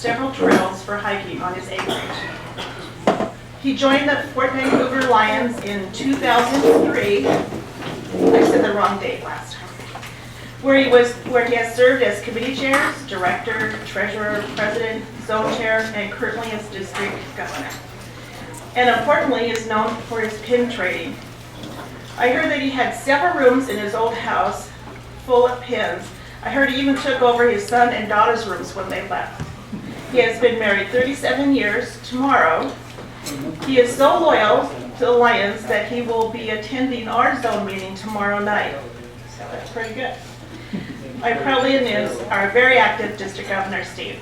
several trails for hiking on his acreage. He joined the Fort Vancouver Lions in 2003. I said the wrong date last time. Where he has served as committee chairs, director, treasurer, president, zone chair, and currently as district governor. And importantly, is known for his pin trading. I heard that he had several rooms in his old house full of pins. I heard he even took over his son and daughter's rooms when they left. He has been married 37 years tomorrow. He is so loyal to the Lions that he will be attending our zone meeting tomorrow night. So that's pretty good. I proudly announce our very active District Governor Steve.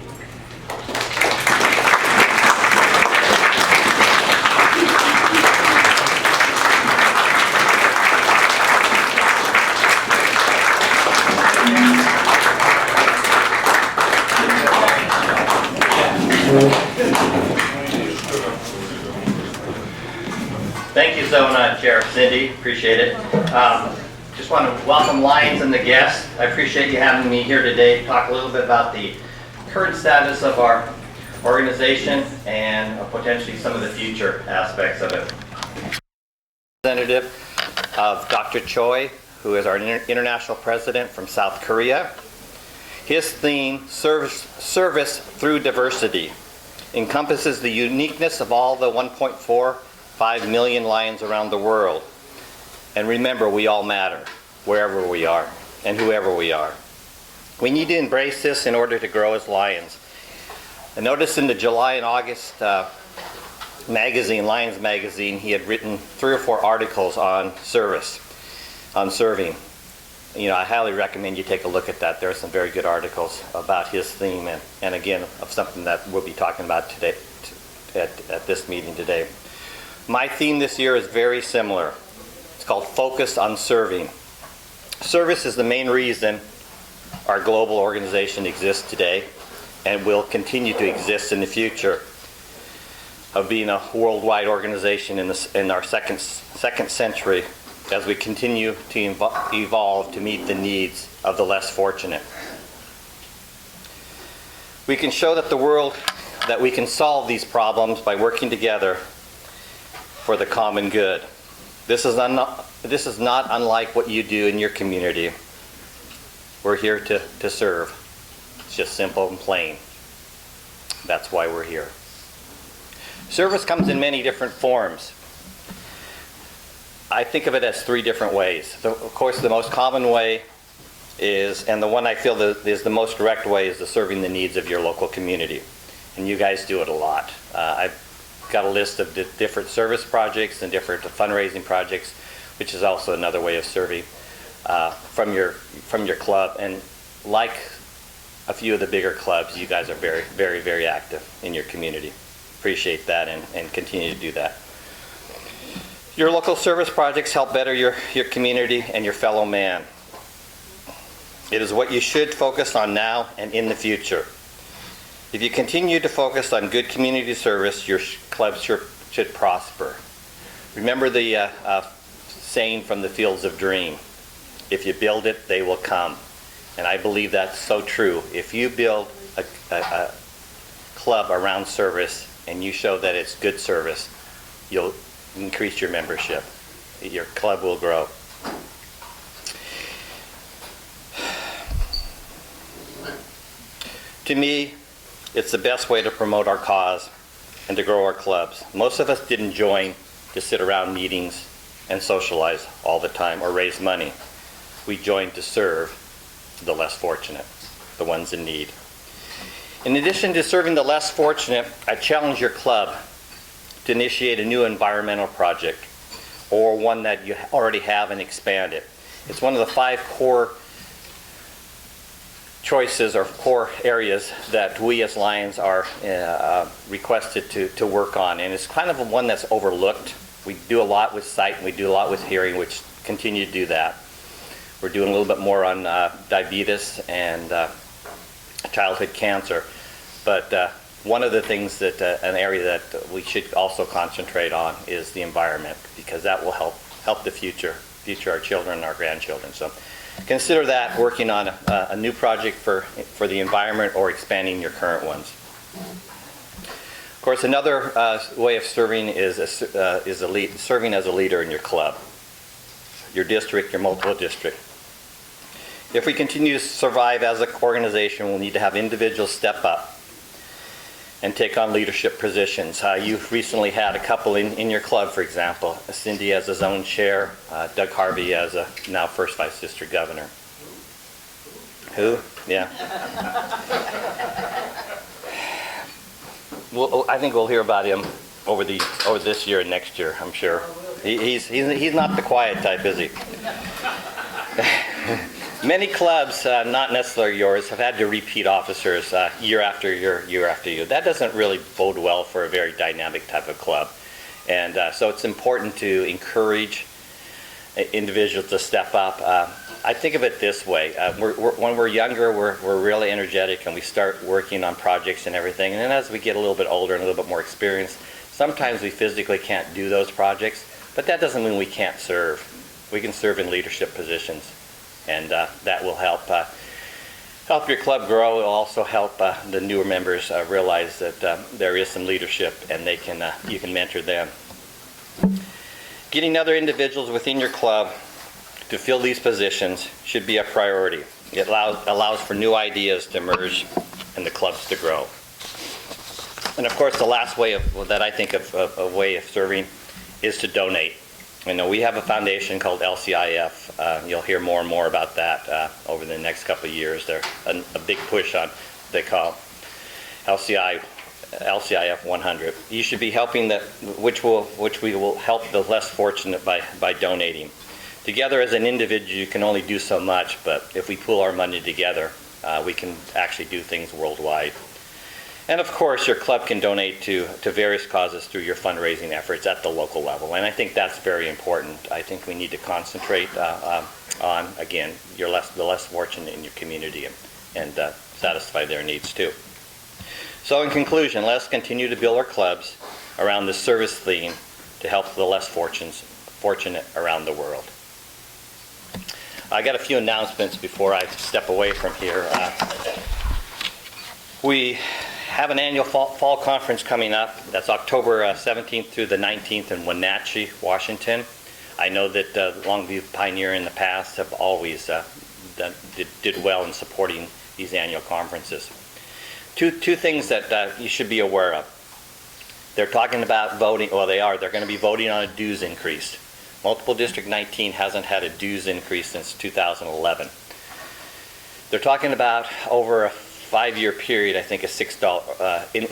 Thank you, Zona Chair Cindy. Appreciate it. Just want to welcome Lions and the guests. I appreciate you having me here today to talk a little bit about the current status of our organization and potentially some of the future aspects of it. Representative of Dr. Choi, who is our international president from South Korea. His theme, Service Through Diversity, encompasses the uniqueness of all the 1.45 million Lions around the world. And remember, we all matter, wherever we are and whoever we are. We need to embrace this in order to grow as Lions. I noticed in the July and August magazine, Lions magazine, he had written 3 or 4 articles on service, on serving. You know, I highly recommend you take a look at that. There are some very good articles about his theme and again, of something that we'll be talking about today at this meeting today. My theme this year is very similar. It's called Focus on Serving. Service is the main reason our global organization exists today and will continue to exist in the future of being a worldwide organization in our second century as we continue to evolve to meet the needs of the less fortunate. We can show that the world that we can solve these problems by working together for the common good. This is not unlike what you do in your community. We're here to serve. It's just simple and plain. That's why we're here. Service comes in many different forms. I think of it as 3 different ways. Of course, the most common way is, and the one I feel that is the most direct way, is the serving the needs of your local community. And you guys do it a lot. I've got a list of different service projects and different fundraising projects, which is also another way of serving from your club. And like a few of the bigger clubs, you guys are very, very, very active in your community. Appreciate that and continue to do that. Your local service projects help better your community and your fellow man. It is what you should focus on now and in the future. If you continue to focus on good community service, your clubs should prosper. Remember the saying from the Fields of Dream, if you build it, they will come. And I believe that's so true. If you build a club around service and you show that it's good service, you'll increase your membership. Your club will grow. To me, it's the best way to promote our cause and to grow our clubs. Most of us didn't join to sit around meetings and socialize all the time or raise money. We joined to serve the less fortunate, the ones in need. In addition to serving the less fortunate, I challenge your club to initiate a new environmental project or one that you already have and expand it. It's one of the 5 core choices or core areas that we as Lions are requested to work on, and it's kind of one that's overlooked. We do a lot with sight and we do a lot with hearing, which continue to do that. We're doing a little bit more on diabetes and childhood cancer, but one of the things that an area that we should also concentrate on is the environment, because that will help the future our children and our grandchildren. So consider that, working on a new project for the environment or expanding your current ones. Of course, another way of serving is serving as a leader in your club, your district, your multiple district. If we continue to survive as an organization, we'll need to have individuals step up and take on leadership positions. You've recently had a couple in your club, for example. Cindy as a zone chair, Doug Harvey as a now first vice district governor. Who? Yeah. Well, I think we'll hear about him over this year and next year, I'm sure. He's not the quiet type, is he? Many clubs, not necessarily yours, have had to repeat officers year after year, year after year. That doesn't really bode well for a very dynamic type of club. And so it's important to encourage individuals to step up. I think of it this way. When we're younger, we're really energetic and we start working on projects and everything. And then as we get a little bit older and a little bit more experienced, sometimes we physically can't do those projects, but that doesn't mean we can't serve. We can serve in leadership positions. And that will help your club grow. It will also help the newer members realize that there is some leadership, and you can mentor them. Getting other individuals within your club to fill these positions should be a priority. It allows for new ideas to emerge and the clubs to grow. And of course, the last way that I think of a way of serving is to donate. You know, we have a foundation called LCIF. You'll hear more and more about that over the next couple of years. There's a big push on what they call LCIF 100. You should be helping which we will help the less fortunate by donating. Together as an individual, you can only do so much, but if we pool our money together, we can actually do things worldwide. And of course, your club can donate to various causes through your fundraising efforts at the local level. And I think that's very important. I think we need to concentrate on, again, the less fortunate in your community and satisfy their needs too. So in conclusion, let's continue to build our clubs around this service theme to help the less fortunate around the world. I got a few announcements before I step away from here. We have an annual fall conference coming up. That's October 17th through the 19th in Wenatchee, Washington. I know that Longview Pioneer in the past have always did well in supporting these annual conferences. Two things that you should be aware of. They're talking about voting, well they're going to be voting on a dues increase. Multiple District 19 hasn't had a dues increase since 2011. They're talking about over a 5-year period, I think a $6 in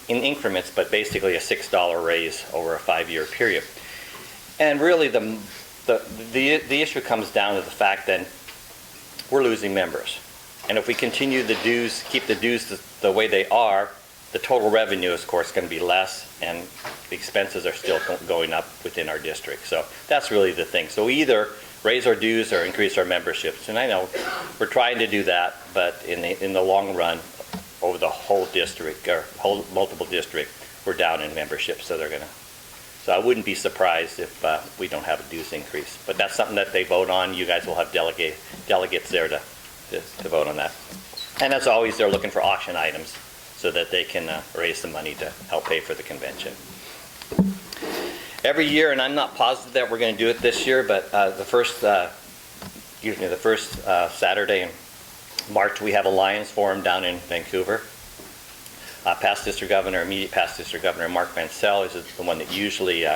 increments, but basically a $6 raise over a 5-year period. And really, the issue comes down to the fact that we're losing members, and if we continue the dues, keep the dues the way they are, the total revenue is, of course, going to be less, and the expenses are still going up within our district. So that's really the thing. So we either raise our dues or increase our memberships. And I know we're trying to do that, but in the long run, over the whole district or whole multiple district, we're down in membership. So So I wouldn't be surprised if we don't have a dues increase. But that's something that they vote on. You guys will have delegates there to vote on that. And as always, they're looking for auction items so that they can raise some money to help pay for the convention. Every year, and I'm not positive that we're going to do it this year, but the first Saturday in March, we have a Lions Forum down in Vancouver. Past District Governor, immediate past District Governor Mark Mansell is the one that usually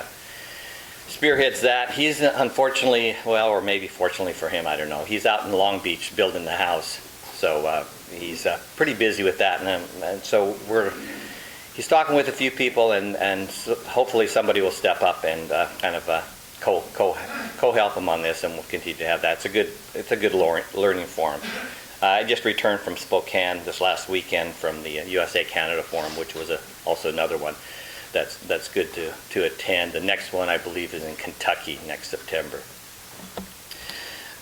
spearheads that. He's unfortunately, well, or maybe fortunately for him, I don't know. He's out in Long Beach building the house, so he's pretty busy with that, and so he's talking with a few people, and so hopefully somebody will step up and kind of co-help him on this, and we'll continue to have that. It's a good learning forum. I just returned from Spokane this last weekend from the USA Canada Forum, which was also another one that's good to attend. The next one, I believe, is in Kentucky next September.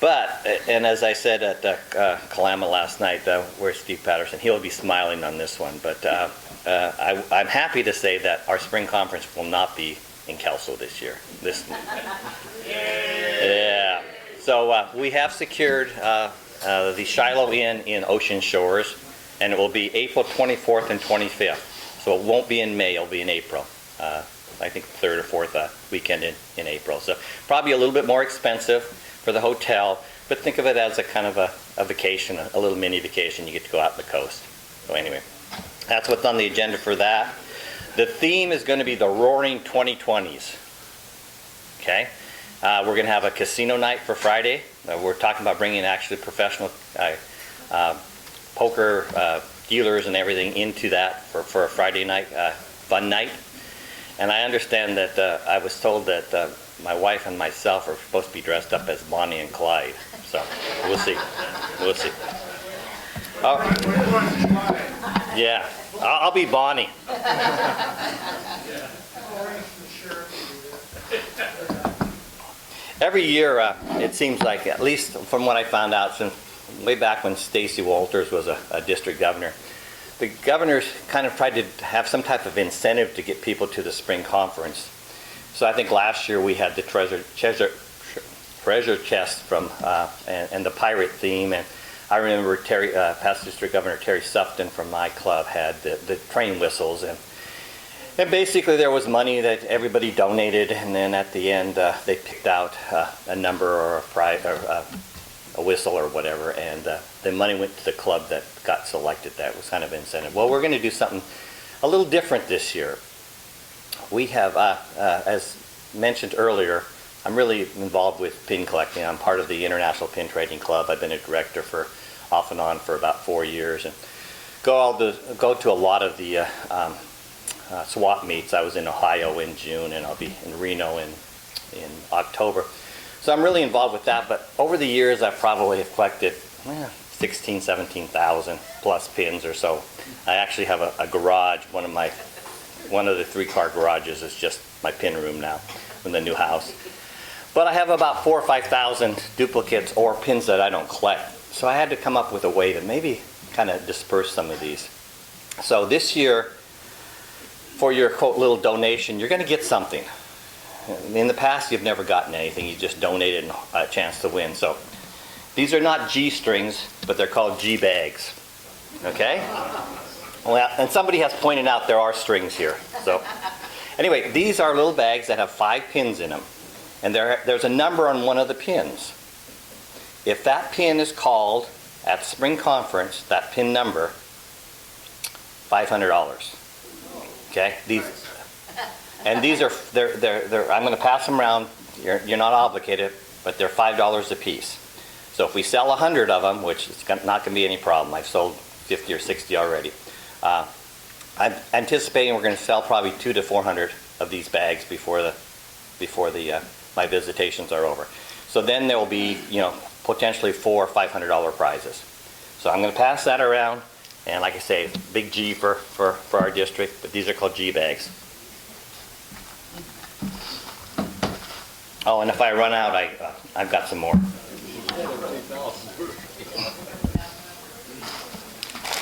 But, and as I said at Kalama last night, where's Steve Patterson? He'll be smiling on this one, but I'm happy to say that our spring conference will not be in Kelso this year. Yeah. So we have secured the Shiloh Inn in Ocean Shores. and it will be April 24th and 25th. So it won't be in May, it'll be in April. I think 3rd or 4th weekend in April. So probably a little bit more expensive for the hotel, but think of it as a kind of a vacation, a little mini vacation. You get to go out on the coast. So anyway, that's what's on the agenda for that. The theme is going to be the Roaring 2020s. Okay? We're going to have a casino night for Friday. We're talking about bringing actually professional poker dealers and everything into that for a Friday night fun night. And I understand that I was told that my wife and myself are supposed to be dressed up as Bonnie and Clyde. So we'll see. We'll see. Oh, yeah, I'll be Bonnie. Every year, it seems like, at least from what I found out since way back when Stacey Walters was a district governor, the governors kind of tried to have some type of incentive to get people to the spring conference. So I think last year we had the treasure chest from and the pirate theme, and I remember past District Governor Terry Sufton from my club had the train whistles, and basically there was money that everybody donated, and then at the end they picked out a number or a prize or a whistle or whatever, and the money went to the club that got selected. That was kind of incentive. Well, we're going to do something a little different this year. We have, as mentioned earlier, I'm really involved with pin collecting. I'm part of the International Pin Trading Club. I've been a director for off and on for about 4 years, and go to a lot of the swap meets. I was in Ohio in June, and I'll be in Reno in October. So I'm really involved with that, but over the years I probably have collected 16, 17,000 plus pins or so. I actually have a garage. One of the 3-car garages is just my pin room now in the new house. But I have about 4,000 or 5,000 duplicates or pins that I don't collect. So I had to come up with a way to maybe kind of disperse some of these. So this year, for your quote little donation, you're going to get something. In the past, you've never gotten anything. You just donated a chance to win. So these are not G strings, but they're called G bags. Okay? Well, and somebody has pointed out there are strings here. So anyway, these are little bags that have 5 pins in them. And there's a number on one of the pins. If that pin is called at spring conference, that pin number, $500. Okay? These are I'm going to pass them around. You're not obligated, but they're $5 a piece. So if we sell 100 of them, which is not going to be any problem, I've sold 50 or 60 already. I'm anticipating we're going to sell probably 200 to 400 of these bags before my visitations are over. So then there will be, potentially $400 or $500 prizes. So I'm going to pass that around, and like I say, big G for our district, but these are called G bags. Oh, and if I run out, I've got some more.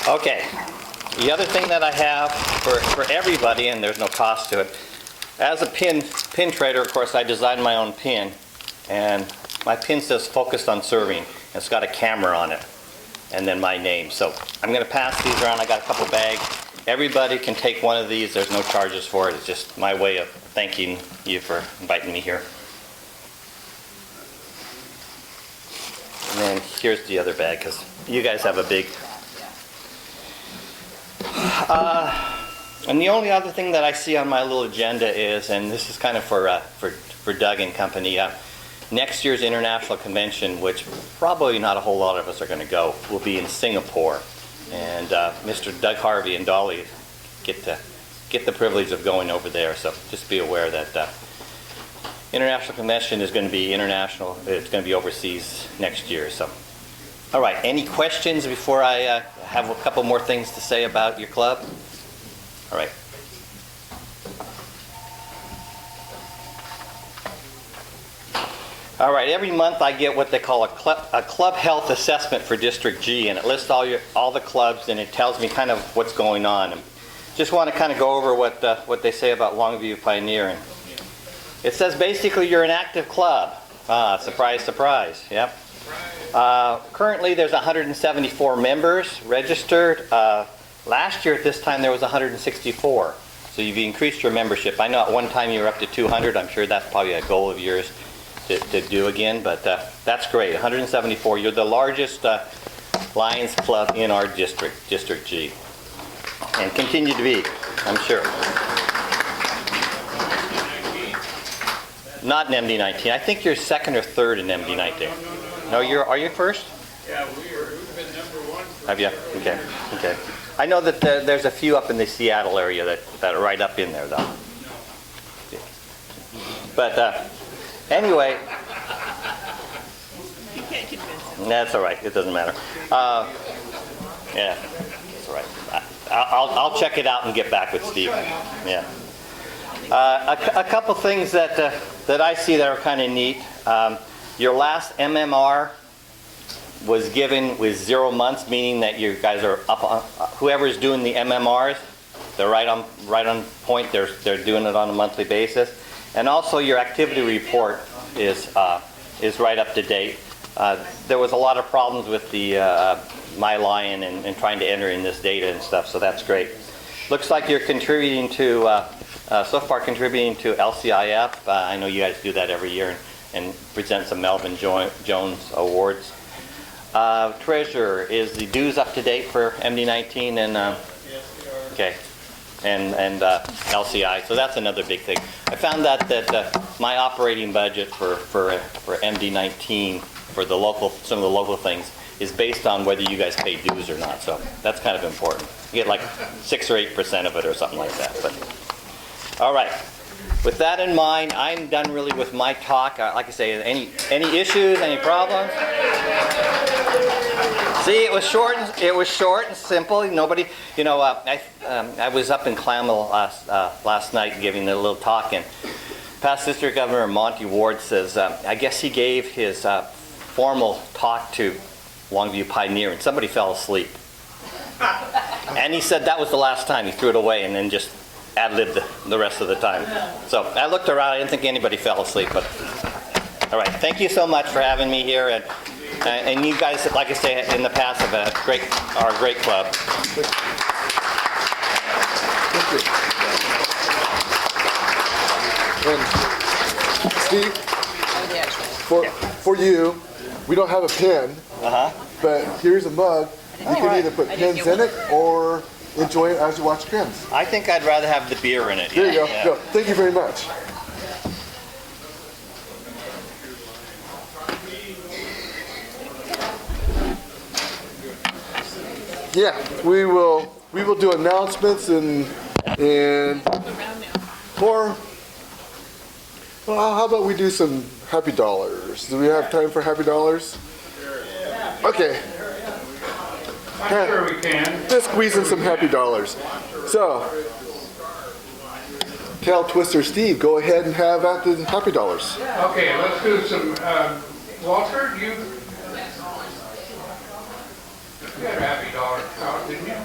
Okay, the other thing that I have for everybody, and there's no cost to it, as a pin trader, of course, I designed my own pin, and my pin says focused on serving. It's got a camera on it, and then my name. So I'm going to pass these around. I got a couple bags. Everybody can take one of these. There's no charges for it. It's just my way of thanking you for inviting me here. And then here's the other bag, because you guys have a big... and the only other thing that I see on my little agenda is, and this is kind of for Doug and company, next year's international convention, which probably not a whole lot of us are going to go, will be in Singapore. And Mr. Doug Harvey and Dolly get the privilege of going over there. So just be aware that international convention is going to be international. It's going to be overseas next year. So, all right. Any questions before I have a couple more things to say about your club? All right. All right, every month I get what they call a club health assessment for District G, and it lists all the clubs, and it tells me kind of what's going on. And just want to kind of go over what they say about Longview Pioneer. And it says basically you're an active club. Surprise, surprise. Yep. Currently, there's 174 members registered. Last year at this time, there was 164. So you've increased your membership. I know at one time you were up to 200. I'm sure that's probably a goal of yours to do again, but that's great. 174. You're the largest Lions Club in our district, District G, and continue to be, I'm sure. Not in MD19. I think you're second or third in MD19. No, are you first? Yeah, we've been number one. Have you? Okay. Okay. I know that there's a few up in the Seattle area that are right up in there, though. But anyway, that's all right. It doesn't matter. Yeah, that's all right. I'll check it out and get back with Steve. Yeah. A couple things that I see that are kind of neat. Your last MMR was given with 0 months, meaning that you guys are up on, whoever's doing the MMRs, they're right on point. They're doing it on a monthly basis, and also your activity report is right up to date. There was a lot of problems with the My Lion and trying to enter in this data and stuff, so that's great. Looks like you're contributing to so far contributing to LCIF. I know you guys do that every year and present some Melvin Jones awards. Treasurer, is the dues up to date for MD19 and okay, and LCI? So that's another big thing. I found that my operating budget for MD19 for some of the local things is based on whether you guys pay dues or not. So that's kind of important. You get like 6 or 8% of it or something like that. But all right. With that in mind, I'm done really with my talk. Like I say, any issues, any problems? See, it was short and simple. Nobody, I was up in Clamel last night giving a little talk, and past District Governor Monty Ward says, I guess he gave his formal talk to Longview Pioneer, and somebody fell asleep. And he said that was the last time. He threw it away and then just ad-libbed the rest of the time. So I looked around. I didn't think anybody fell asleep. But all right, thank you so much for having me here, and you guys, like I say, in the past have are a great club. And Steve, for you, we don't have a pen, but here's a mug. You can either put pens in it or enjoy it as you watch pens. I think I'd rather have the beer in it. There you go. Yeah. Go. Thank you very much. Yeah, we will do announcements and more. Well, how about we do some happy dollars? Do we have time for happy dollars? Okay. I'm sure we can. Just squeeze in some happy dollars. So, Tail Twister Steve, go ahead and have at the happy dollars. Okay, let's do some, Walter, you had a happy dollar out, didn't you?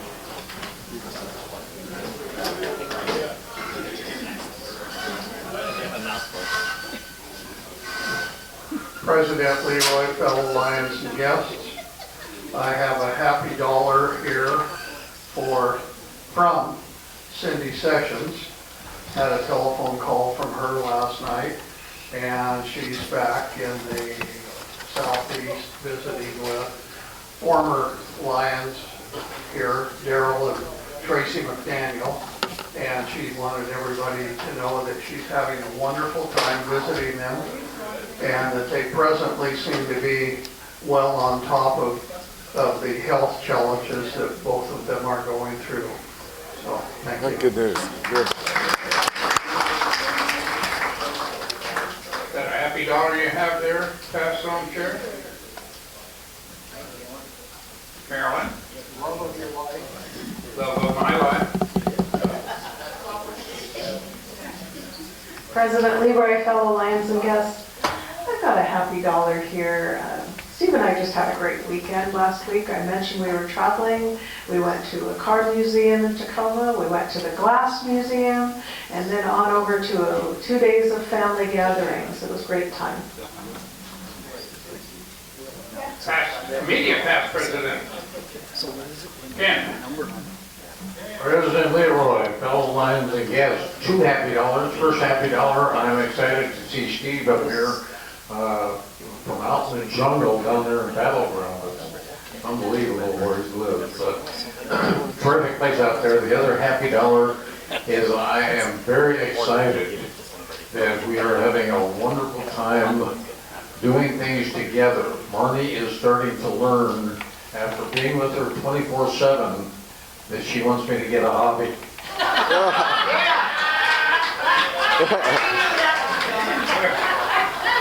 President Leroy, fellow Lions and guests, I have a happy dollar here from Cindy Sessions. Had a telephone call from her last night, and she's back in the southeast visiting with former Lions here, Daryl and Tracy McDaniel, and she wanted everybody to know that she's having a wonderful time visiting them, and that they presently seem to be well on top of the health challenges that both of them are going through. So, thank you. Good news. Good. Is that a happy dollar you have there, pass on, Chair? Carolyn? Love of your life. Love of my life. President Leroy, fellow Lions and guests, I've got a happy dollar here. Steve and I just had a great weekend last week. I mentioned we were traveling. We went to a car museum in Tacoma. We went to the glass museum, and then on over to 2 days of family gatherings. It was a great time. Immediate past president. Ken. President Leroy, fellow Lions and guests, $2 happy. First happy dollar, I'm excited to see Steve up here from out in the jungle down there in Battleground. It's unbelievable where he's lived, but terrific place out there. The other happy dollar is I am very excited that we are having a wonderful time doing things together. Marnie is starting to learn after being with her 24/7 that she wants me to get a hobby.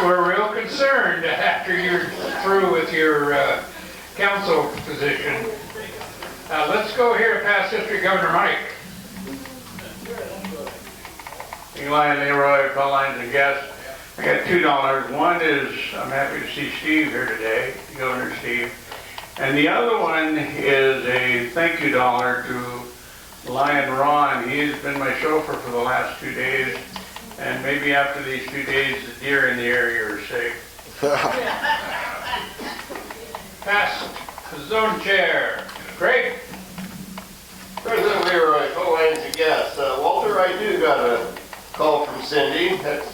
We're real concerned after you're through with your council position. Let's go here to past history, Governor Mike. Eli and Leroy, fellow Lions and guests. I got $2. One is I'm happy to see Steve here today, Governor Steve. And the other one is a thank you dollar to Lion Ron. He's been my chauffeur for the last 2 days. And maybe after these 2 days, the deer in the area are safe. Past zone chair. Craig. President Leroy, fellow Lions and guests. Walter, I do got a call from Cindy. That's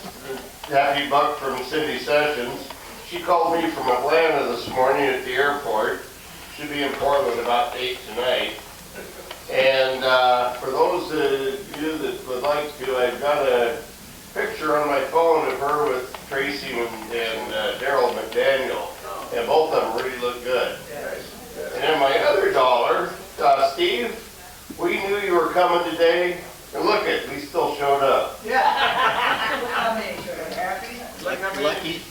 a happy buck from Cindy Sessions. She called me from Atlanta this morning at the airport. Should be in Portland about 8 tonight. And for those of you that would like to, I've got a picture on my phone of her with Tracy and Daryl McDaniel. And both of them really look good. And then my other dollar, Steve, we knew you were coming today. And look it, we still showed up. Lucky.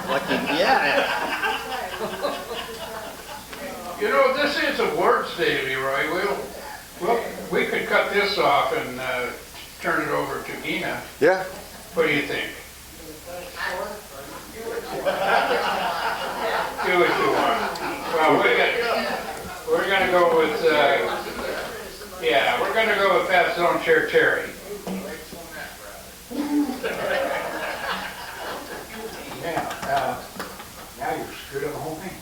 Lucky, yeah. You know, this is awards day, Leroy. We could cut this off and turn it over to Gina. Yeah. What do you think? Do what you want. Well, we're gonna go with, we're gonna go with past zone chair Terry. Now you've screwed up the whole thing.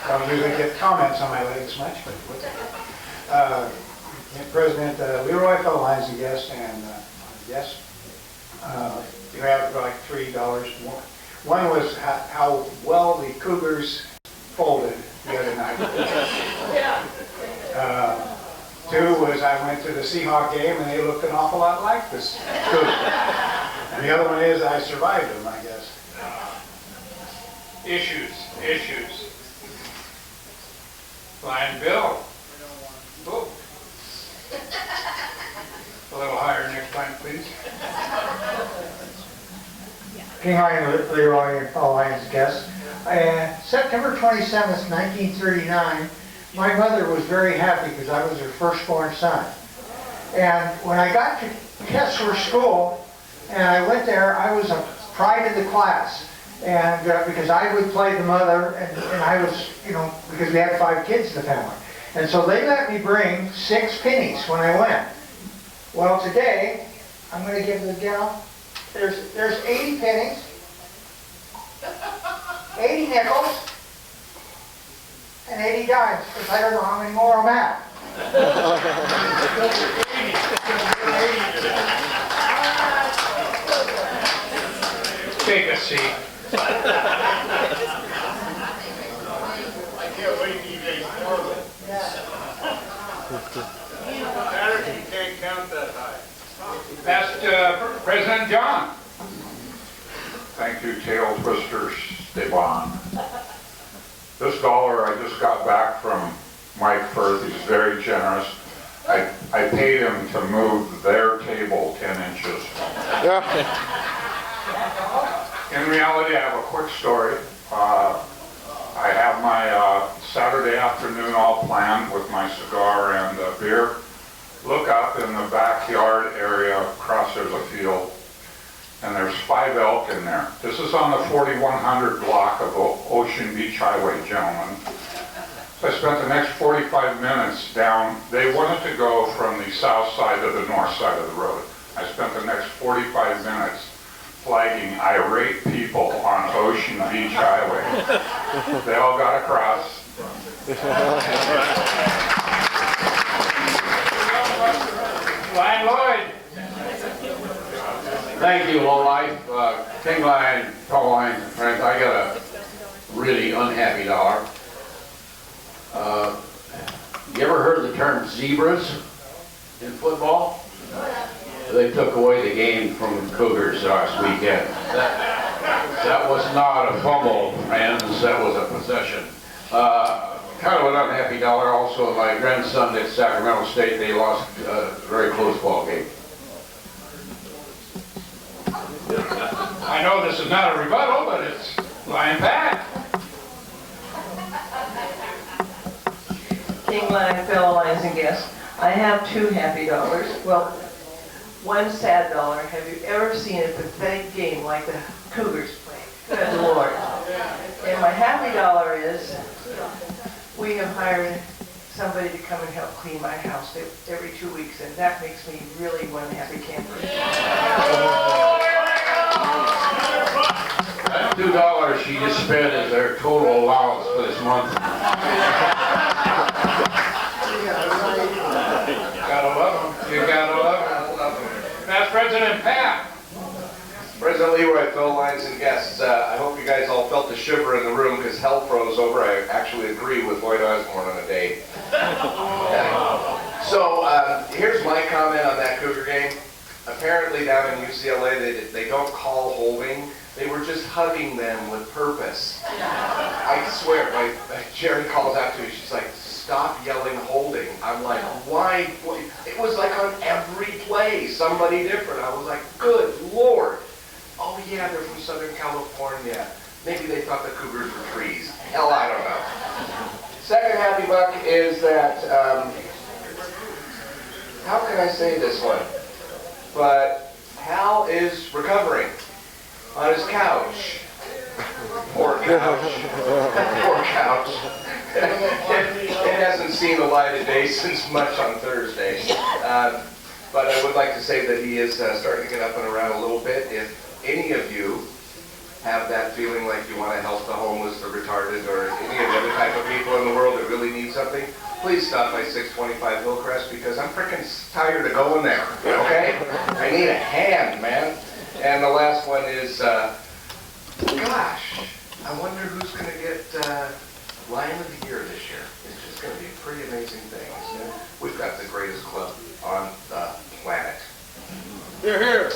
I don't usually get comments on my legs much, but President Leroy, fellow Lions and guests, and yes, you have like $3 more. One was how well the Cougars folded the other night. Two was I went to the Seahawk game and they looked an awful lot like this Cougar. And the other one is I survived them, I guess. Issues. Lion Bill. Oh. A little higher next time, please. King Lion Leroy and fellow Lions guests. September 27th, 1939, my mother was very happy because I was her firstborn son. And when I got to Kessler School and I went there, I was a pride of the class. And because I would play the mother and I was, because we had 5 kids in the family. And so they let me bring 6 pennies when I went. Well, today, I'm going to give the gal, there's 80 pennies, 80 nickels, and 80 dimes, because I don't know how many more I'm at. Take a seat. I can't wait to you guys form it. You can't count that high. Past President John. Thank you, Tail Twister Stefan. This dollar I just got back from Mike Firth. He's very generous. I paid him to move their table 10 inches. Yeah. In reality, I have a quick story. I have my Saturday afternoon all planned with my cigar and beer. Look up in the backyard area, across there's a field, and there's 5 elk in there. This is on the 4100 block of Ocean Beach Highway, gentlemen. So I spent the next 45 minutes down. They wanted to go from the south side to the north side of the road. I spent the next 45 minutes flagging irate people on Ocean Beach Highway. They all got across. Lion Lloyd. Thank you, lowlife. King Lion, Tall Lions, and friends, I got a really unhappy dollar. You ever heard the term zebras in football? They took away the game from the Cougars last weekend. That was not a fumble, friends, that was a possession. Kind of an unhappy dollar also. My grandson at Sacramento State, they lost a very close ball game. I know this is not a rebuttal, but it's Lion Pat. King Lion, fellow lions and guests, I have two happy dollars. Well, one sad dollar. Have you ever seen a pathetic game like the Cougars play? Good Lord. And my happy dollar is we have hired somebody to come and help clean my house every 2 weeks, and that makes me really one happy camper. That $2 she just spent is their total allowance for this month. Gotta love them. You gotta love them. Past President Pat. President Leroy, fellow lions and guests, I hope you guys all felt the shiver in the room because hell froze over. I actually agree with Lloyd Osborne on a day. So here's my comment on that Cougar game. Apparently down in UCLA, they don't call holding. They were just hugging them with purpose. I swear, my Jerry calls out to me, she's like, stop yelling holding. I'm like, why? It was like on every play, somebody different. I was like, good Lord. Oh yeah, they're from Southern California. Maybe they thought the Cougars were trees. Hell, I don't know. Second happy buck is that, how can I say this one? But Hal is recovering on his couch. Poor couch. Poor couch. It hasn't seen the light of day since much on Thursday. But I would like to say that he is starting to get up and around a little bit. If any of you have that feeling like you want to help the homeless, the retarded, or any of the other type of people in the world that really need something, please stop by 625 Hillcrest because I'm freaking tired of going there, okay? I need a hand, man. And the last one is, gosh, I wonder who's going to get Lion of the Year this year. It's just going to be a pretty amazing thing. We've got the greatest club on the planet. You're here.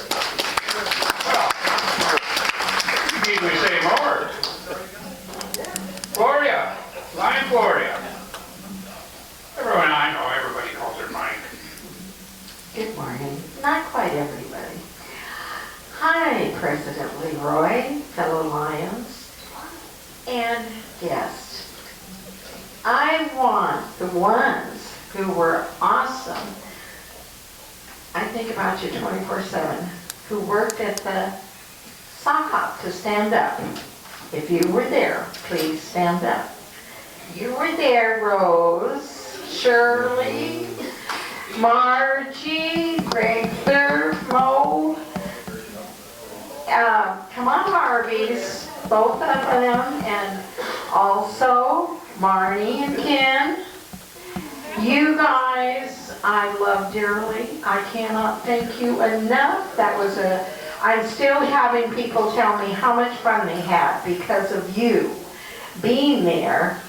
You need we say more. Gloria. Lion Gloria. Everyone I know, everybody calls her Mike. Good morning. Not quite everybody. Hi, President Leroy, fellow Lions, and guests. I want the ones who were awesome. I think about you 24/7, who worked at the sock hop to stand up. If you were there, please stand up. You were there, Rose, Shirley, Margie, Greg, Mo. Come on, Harveys, both of them, and also Marnie and Ken. You guys, I love dearly. I cannot thank you enough. I'm still having people tell me how much fun they had because of you being there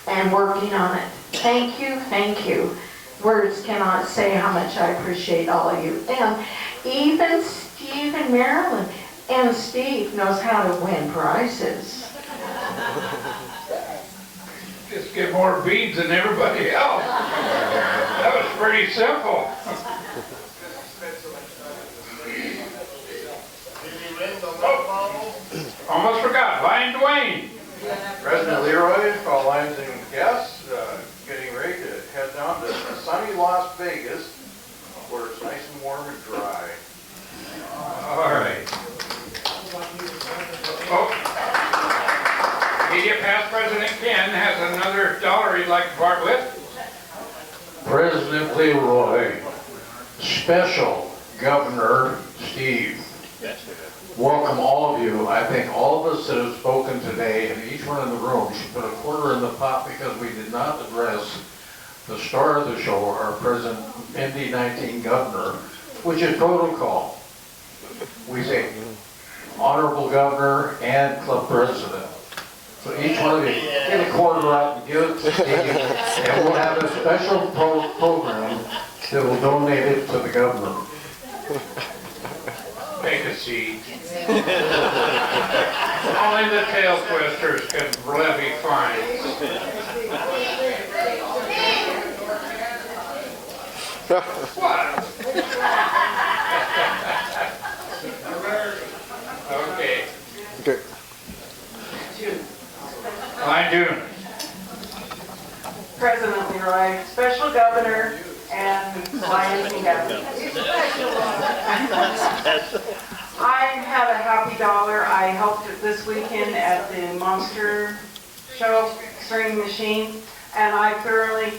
and working on it. Thank you, thank you. Words cannot say how much I appreciate all of you. And even Steve and Marilyn. And Steve knows how to win prizes. Just get more beads than everybody else. That was pretty simple. Almost forgot. Lion Dwayne. President Leroy, fellow lions and guests, getting ready to head down to sunny Las Vegas where it's nice and warm and dry. All right. Oh. Immediate past President Ken has another dollar he'd like to part with. President Leroy, special Governor Steve. welcome all of you. I think all of us that have spoken today, and each one in the room, should put a quarter in the pot because we did not address the star of the show, our present ND19 governor, which is protocol. We say honorable governor and club president. So each one of you get a quarter out and give it to Steve, and we'll have a special program that will donate it to the governor. Take a seat. Only the tail twisters can levy fines. What? Okay. Okay. Line Dune. President Leroy, special governor, and Lions and Guests. I have a happy dollar. I helped this weekend at the Monster Show String Machine, and I thoroughly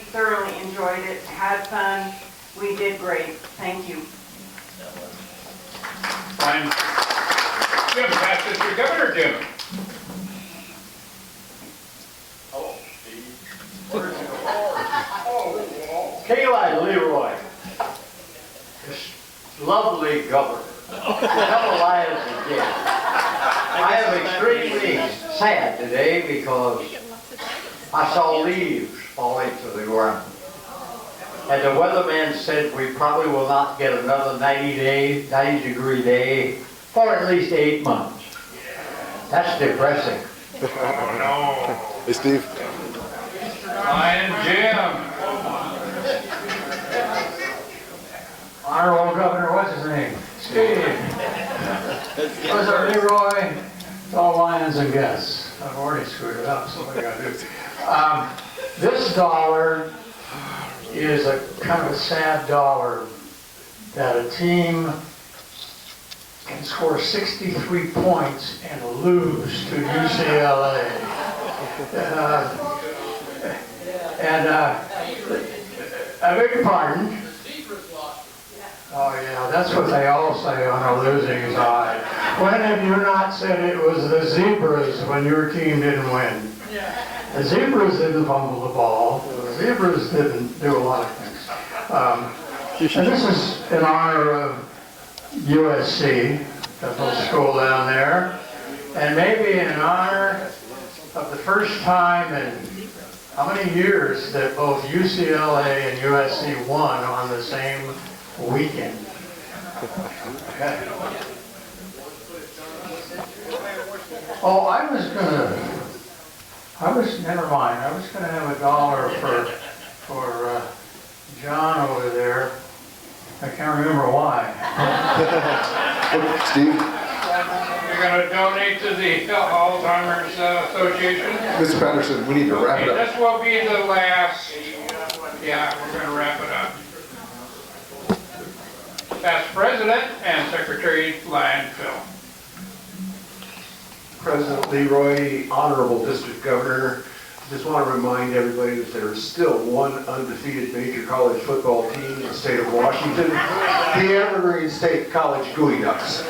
enjoyed it, had fun. We did great. Thank you. Line. Jim, pass this to Governor Jim. Kayla Leroy, this lovely governor, fellow Lions again. I am extremely sad today because I saw leaves falling to the ground. And the weatherman said we probably will not get another 90-degree day for at least 8 months. That's depressing. Oh, no. Hey, Steve. Lion Jim. Honorable Governor, what's his name? Steve. President Leroy, all Lions and guests. I've already screwed it up, so what I gotta do? This dollar is a kind of a sad dollar that a team can score 63 points and lose to UCLA. I beg your pardon. Oh yeah, that's what they all say on a losing side. When have you not said it was the Zebras when your team didn't win? The Zebras didn't fumble the ball. The Zebras didn't do a lot of things. And this is in honor of USC, that little school down there, and maybe in honor of the first time in how many years that both UCLA and USC won on the same weekend. Oh, never mind. I was gonna have a dollar for John over there. I can't remember why. Steve? You're going to donate to the Alzheimer's Association? Mr. Patterson, we need to wrap it up. This will be the last. Yeah, we're going to wrap it up. Past President and Secretary Lion Phil. President Leroy, Honorable District Governor, just want to remind everybody that there is still one undefeated major college football team in the state of Washington, the Evergreen State College Gooey Ducks.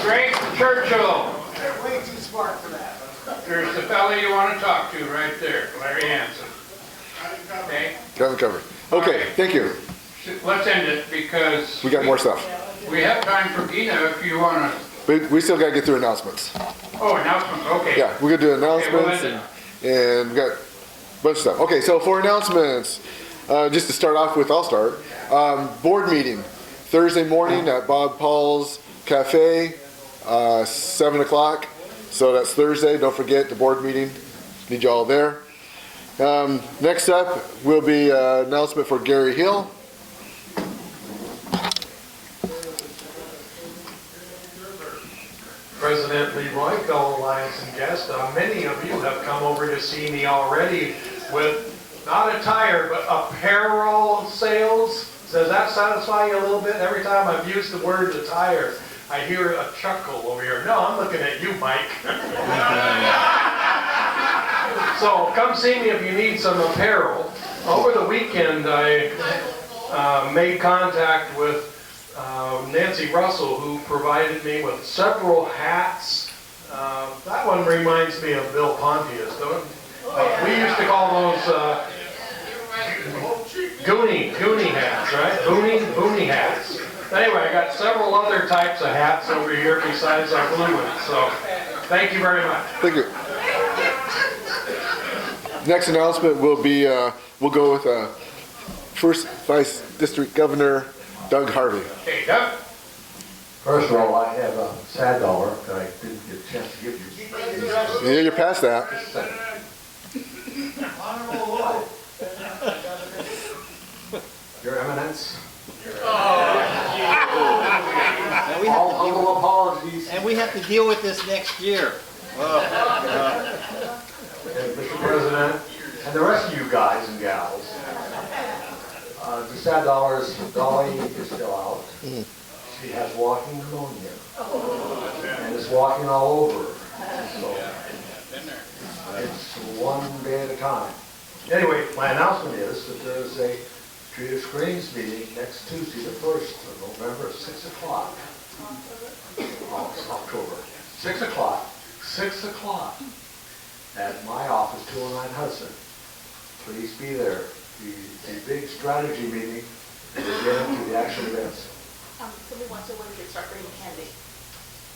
Greg Churchill. They're way too smart for that. There's the fella you want to talk to right there, Larry Hansen. Okay? Got it covered. Okay, thank you. Let's end it because We got more stuff. we have time for Gina if you want to. We still got to get through announcements. Oh, announcements, okay. Yeah, we're going to do announcements Okay, and we got a bunch of stuff. Okay, so for announcements, just to start off with, I'll start. Board meeting, Thursday morning at Bob Paul's Cafe, 7 o'clock. So that's Thursday. Don't forget the board meeting. Need you all there. Next up will be an announcement for Gary Hill. President Leroy, fellow Lions and guests, many of you have come over to see me already with not attire, but apparel sales. Does that satisfy you a little bit? Every time I've used the word attire, I hear a chuckle over here. No, I'm looking at you, Mike. So come see me if you need some apparel. Over the weekend, I made contact with Nancy Russell, who provided me with several hats. That one reminds me of Bill Pontius, don't it? We used to call those Goonie hats, right? Boonie hats. Anyway, I got several other types of hats over here besides our blue ones, so thank you very much. Thank you. Next announcement will be, we'll go with First Vice District Governor Doug Harvey. Okay, Doug. First of all, I have a sad dollar that I didn't get a chance to give you. Yeah, you're past that. Your Eminence. And we have to deal with apologies. And we have to deal with this next year. Mr. President, and the rest of you guys and gals, the sad dollar's Dolly is still out. She has walking pneumonia. And is walking all over. So it's one day at a time. Anyway, my announcement is that there's a Street of Screens meeting next Tuesday, the 1st of November at 6 o'clock. October. 6 o'clock. 6 o'clock. At my office, 209 Hudson. Please be there. The big strategy meeting to get into the actual events. Somebody wants to, when we start bringing candy.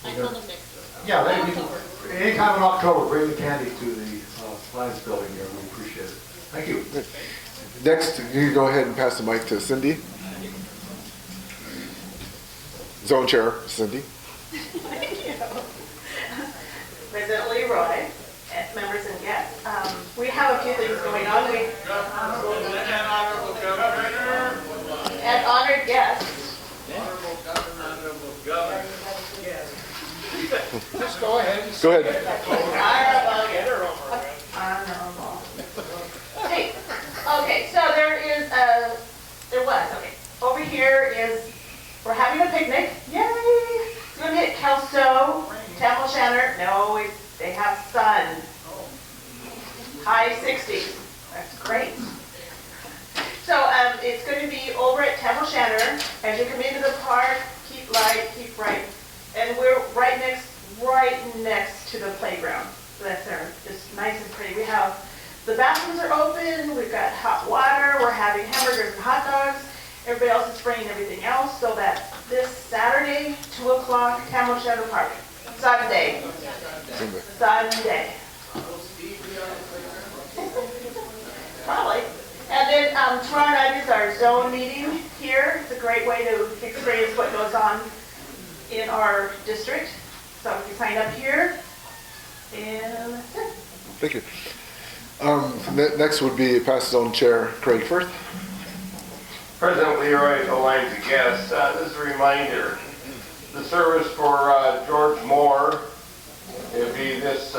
I told them next week. Yeah, anytime in October, bring the candy to the Lions building here. We appreciate it. Thank you. Next, you go ahead and pass the mic to Cindy. Zone Chair, Cindy. Thank you. President Leroy, members and guests, we have a few things going on. And honored guests. Just go ahead. Go ahead. Honorable. Hey, okay, so over here is, we're having a picnic. Yay! It's going to be at Kelso, Temple Shanner. No, they have sun. High 60s. That's great. So it's going to be over at Temple Shanner. As you come into the park, keep light, keep bright. And we're right next to the playground. So that's there. Just nice and pretty. We have, the bathrooms are open. We've got hot water. We're having hamburgers and hot dogs. Everybody else is bringing everything else. So that's this Saturday, 2 o'clock, Temple Shanner Park. Sunday. Probably. And then tomorrow night is our zone meeting here. It's a great way to experience what goes on in our district. So you can sign up here. And that's it. Thank you. Next would be past Zone Chair Craig Firth. President Leroy, Lions and guests, this is a reminder. The service for George Moore, it'll be this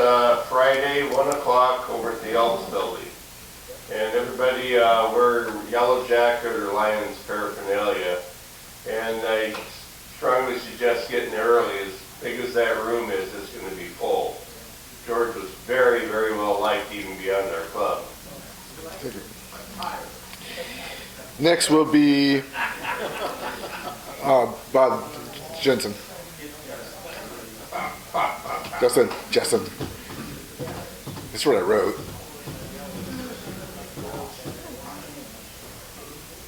Friday, 1 o'clock over at the Elks Building. And everybody wear yellow jacket or Lions paraphernalia. And I strongly suggest getting there early. As big as that room is, it's going to be full. George was very, very well liked even beyond our club. Next will be Bob Jensen. Jessen. That's what I wrote.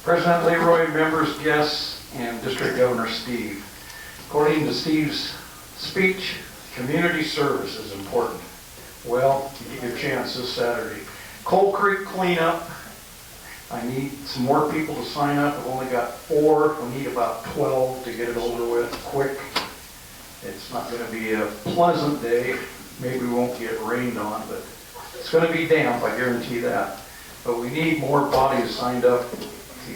President Leroy, members, guests, and District Governor Steve. According to Steve's speech, community service is important. Well, you get your chance this Saturday. Coal Creek cleanup. I need some more people to sign up. I've only got 4. We need about 12 to get it over with quick. It's not going to be a pleasant day. Maybe we won't get rained on, but it's going to be damp, I guarantee that. But we need more bodies signed up to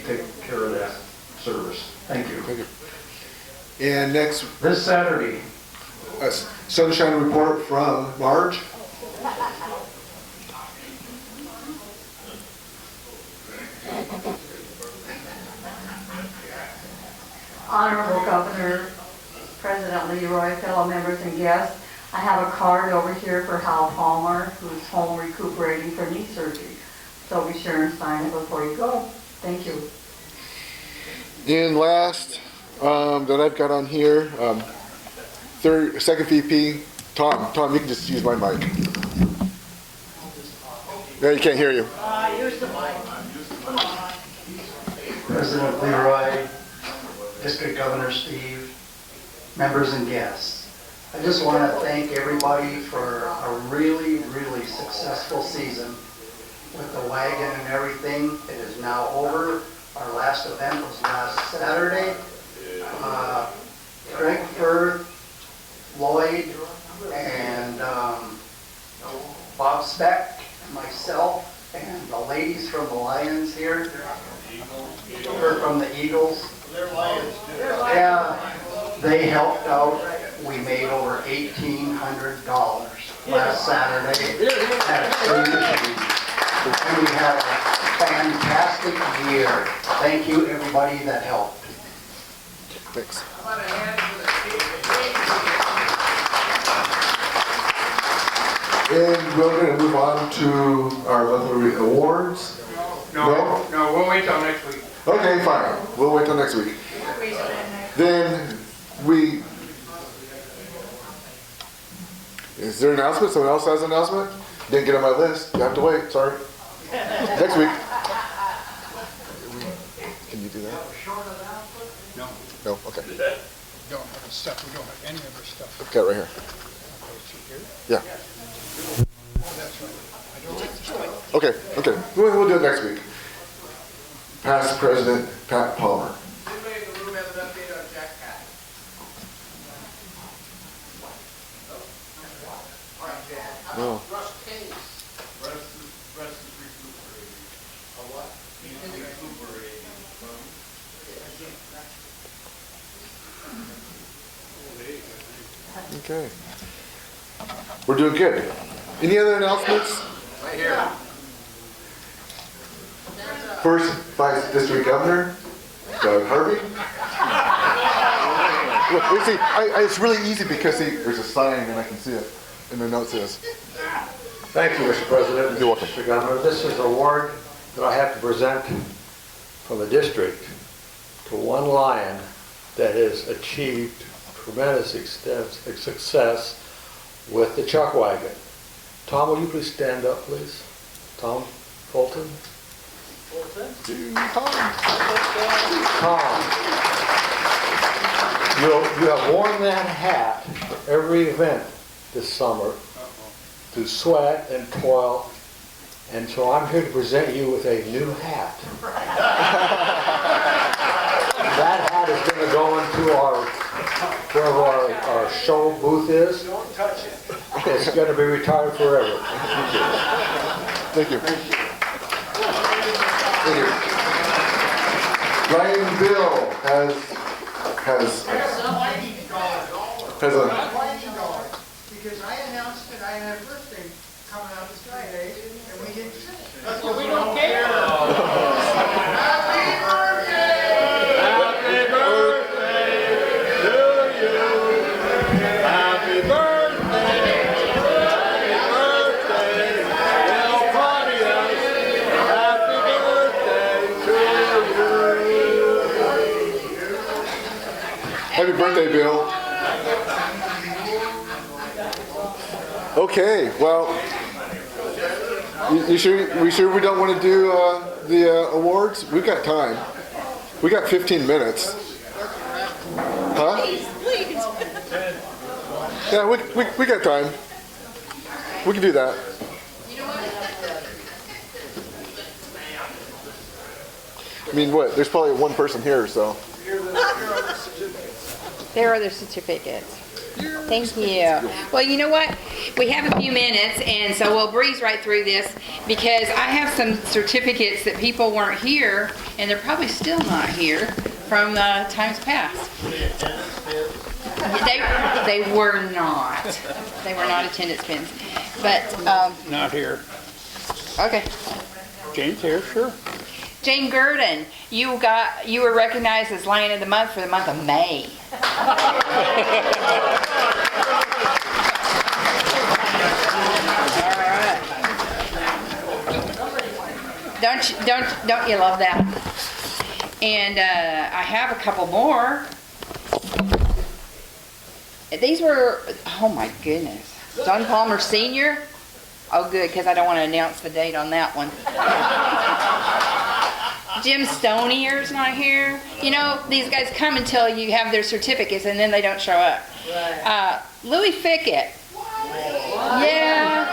take care of that service. Thank you. Thank you. And next, this Saturday, a sunshine report from Marge. Honorable Governor, President Leroy, fellow members and guests, I have a card over here for Hal Palmer, who's home recuperating from knee surgery. So be sure and sign it before you go. Thank you. And last, that I've got on here. Second VP, Tom, you can just use my mic. Yeah, you can't hear you. Use the mic. President Leroy, District Governor Steve, members and guests. I just want to thank everybody for a really, really successful season with the wagon and everything. It is now over. Our last event was last Saturday. Frankfurt, Lloyd, and Bob Speck, myself, and the ladies from the Lions here, or from the Eagles. They're Lions too. Yeah, they helped out. We made over $1,800 last Saturday at a free machine. And we had a fantastic year. Thank you, everybody that helped. Thanks. And we're going to move on to our monthly awards. No, we'll wait till next week. Okay, fine. We'll wait till next week. Then is there an announcement? Someone else has an announcement? Didn't get on my list. You have to wait. Sorry. Next week. Can you do that? No. No? Okay. We don't have stuff. We don't have any of our stuff. Okay, right here. Yeah. That's right. I don't have the stuff. Okay. We'll do it next week. Past President Pat Palmer. No. Russ is recuperating. A what? He's recuperating from. Okay. We're doing good. Any other announcements? Right here. First Vice District Governor, Doug Harvey. Look, see, it's really easy because there's a sign and I can see it. And the note says. Thank you, Mr. President. You're welcome. Mr. Governor, this is an award that I have to present from the district to one lion that has achieved tremendous success with the chuck wagon. Tom, will you please stand up, please? Tom Fulton. Tom, you have worn that hat for every event this summer through sweat and toil, and so I'm here to present you with a new hat. That hat is going to go into wherever our show booth is. Don't touch it. It's going to be retired forever. Thank you. Ryan Bill has a Because I announced that I had a birthday coming up this Friday, and we didn't finish. That's what we don't care. Happy birthday! Happy birthday to you. Happy birthday. Happy birthday. Bill Pontius. Happy birthday to you. happy birthday, Bill. Okay, well, we sure we don't want to do the awards? We've got time. We got 15 minutes. Huh? Please. Yeah, we got time. We can do that. I mean, what? There's probably one person here, so. There are the certificates. Thank you. Well, you know what? We have a few minutes, and so we'll breeze right through this because I have some certificates that people weren't here, and they're probably still not here from times past. They were not. They were not attendance pins. But Not here. okay. Jane's here, sure. Jane Gurdon, you were recognized as Lion of the Month for the month of May. All right. Don't you love that? And I have a couple more these were, oh my goodness. John Palmer Sr.? Oh good, because I don't want to announce the date on that one. Jim Stauninger's not here. You know, these guys come until you have their certificates and then they don't show up. Louis Fickett. Yeah.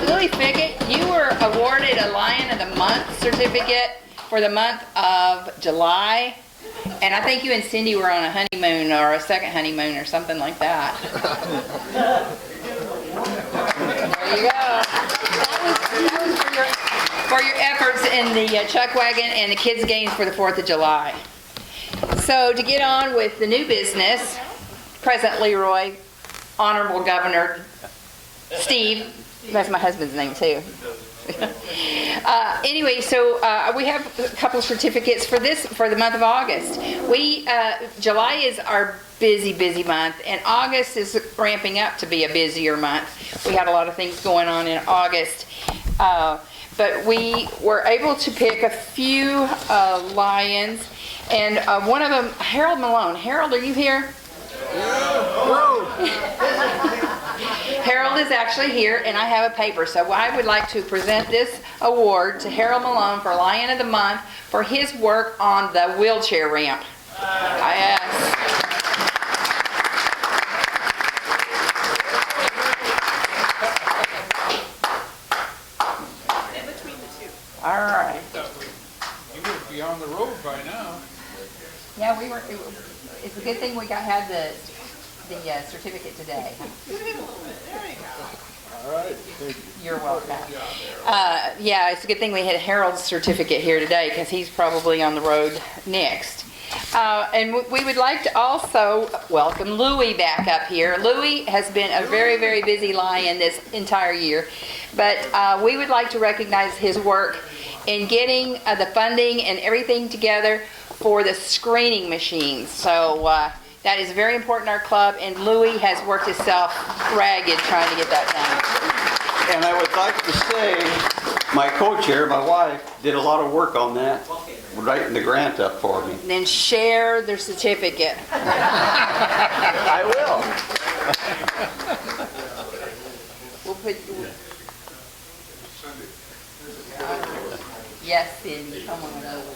Louis Fickett, you were awarded a Lion of the Month certificate for the month of July. And I think you and Cindy were on a honeymoon or a second honeymoon or something like that. There you go. That was for your efforts in the Chuck Wagon and the kids' games for the 4th of July. So to get on with the new business, President Leroy, Honorable Governor Steve, that's my husband's name too. Anyway, so we have a couple of certificates for the month of August. July is our busy month, and August is ramping up to be a busier month. We had a lot of things going on in August, but we were able to pick a few Lions, and one of them, Harold Malone. Harold, are you here? Harold is actually here, and I have a paper, so I would like to present this award to Harold Malone for Lion of the Month for his work on the wheelchair ramp. In between the two. All right. You would be on the road by now. Yeah, we were. It's a good thing we had the certificate today. All right, thank you. You're welcome. Yeah, it's a good thing we had Harold's certificate here today because he's probably on the road next. And we would like to also welcome Louis back up here. Louis has been a very, very busy Lion this entire year, but we would like to recognize his work in getting the funding and everything together for the screening machines. So that is very important in our club, and Louis has worked himself ragged trying to get that done. And I would like to say, my co-chair, my wife, did a lot of work on that, writing the grant up for me. And then share their certificate. I will. We'll put. Yes, Cindy, come on over.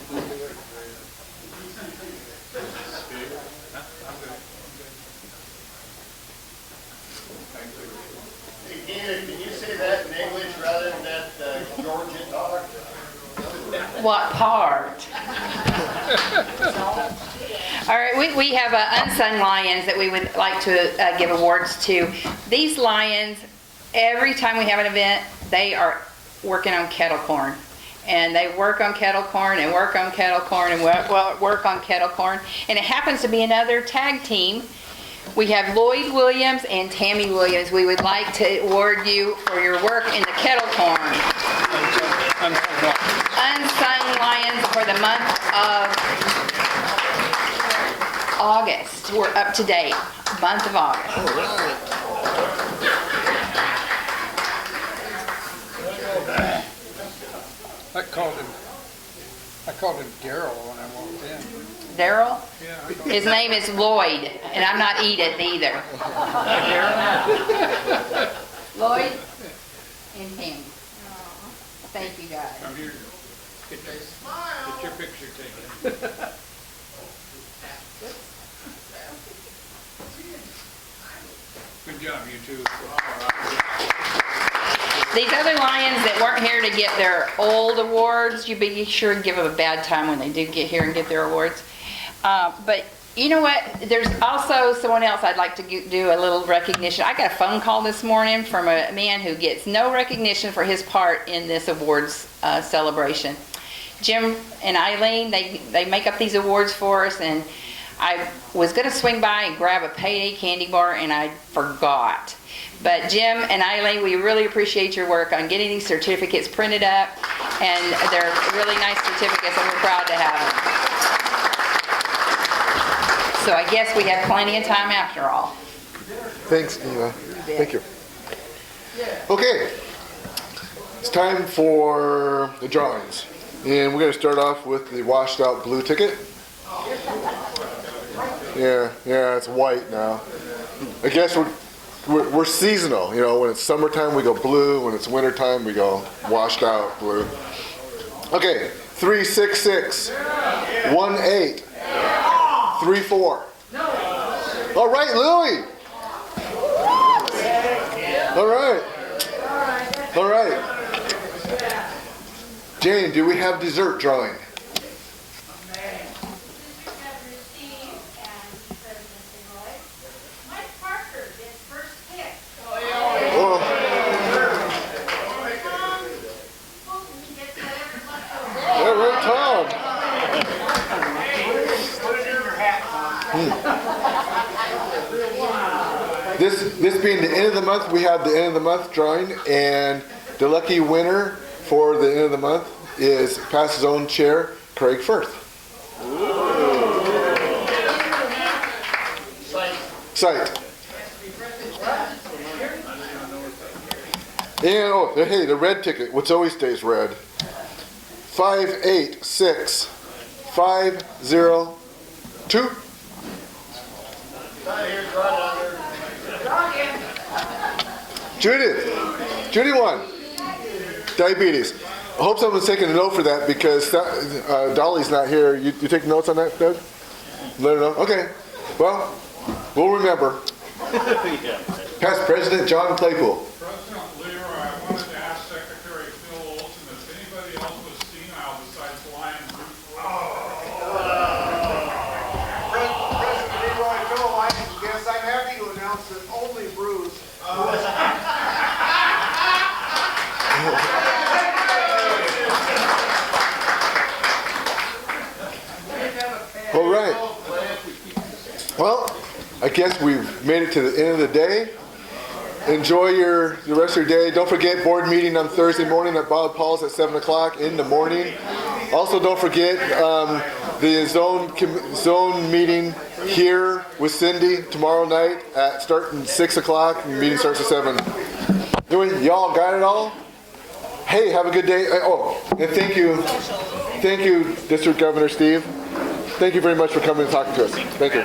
Can you say that in English rather than that Georgia talk? What part? All right, we have unsung lions that we would like to give awards to. These lions, every time we have an event, they are working on kettle corn. And they work on kettle corn and work on kettle corn and work on kettle corn. And it happens to be another tag team. We have Lloyd Williams and Tammy Williams. We would like to award you for your work in the kettle corn. Unsung Lions for the month of August. We're up to date. Month of August. I called him Daryl when I walked in. Daryl? Yeah. His name is Lloyd, and I'm not Edith either. Lloyd and Tammy. Thank you guys. I'm here to get your picture taken. Good job, you two. These other Lions that weren't here to get their old awards, you be sure and give them a bad time when they do get here and get their awards. But you know what? There's also someone else I'd like to do a little recognition. I got a phone call this morning from a man who gets no recognition for his part in this awards celebration. Jim and Eileen, they make up these awards for us, and I was going to swing by and grab a payday candy bar, and I forgot. But Jim and Eileen, we really appreciate your work on getting these certificates printed up, and they're really nice certificates, and we're proud to have them. So I guess we have plenty of time after all. Thanks, Eva. Thank you. Okay, it's time for the drawings. And we're going to start off with the washed out blue ticket. Yeah, it's white now. I guess we're seasonal. You know, when it's summertime we go blue. When it's wintertime we go washed out blue. Okay, 366, 18, 34. All right, Louie. All right. All right. Jane, do we have dessert drawing? This being the end of the month, we have the end of the month drawing, and the lucky winner for the end of the month is past his own chair, Craig Firth. Sight. And oh, hey, the red ticket, which always stays red. 586502. Judy won. Diabetes. I hope someone's taking a note for that because Dolly's not here. You take notes on that, Doug? Let her know. Okay. Well, we'll remember. Past President John Claypool. President Lear, I wanted to ask Secretary Phil Olson if anybody else was senile besides Lion Bruce. President Leroy, fellow Lions guests, I'm happy to announce that only Bruce All right. Well, I guess we've made it to the end of the day. Enjoy the rest of your day. Don't forget board meeting on Thursday morning at Bob Paul's at 7 o'clock in the morning. Also, don't forget the zone meeting here with Cindy tomorrow night at starting 6 o'clock. The meeting starts at 7. Anyway, y'all got it all? Hey, have a good day. Oh, and thank you, District Governor Steve. Thank you very much for coming and talking to us. Thank you.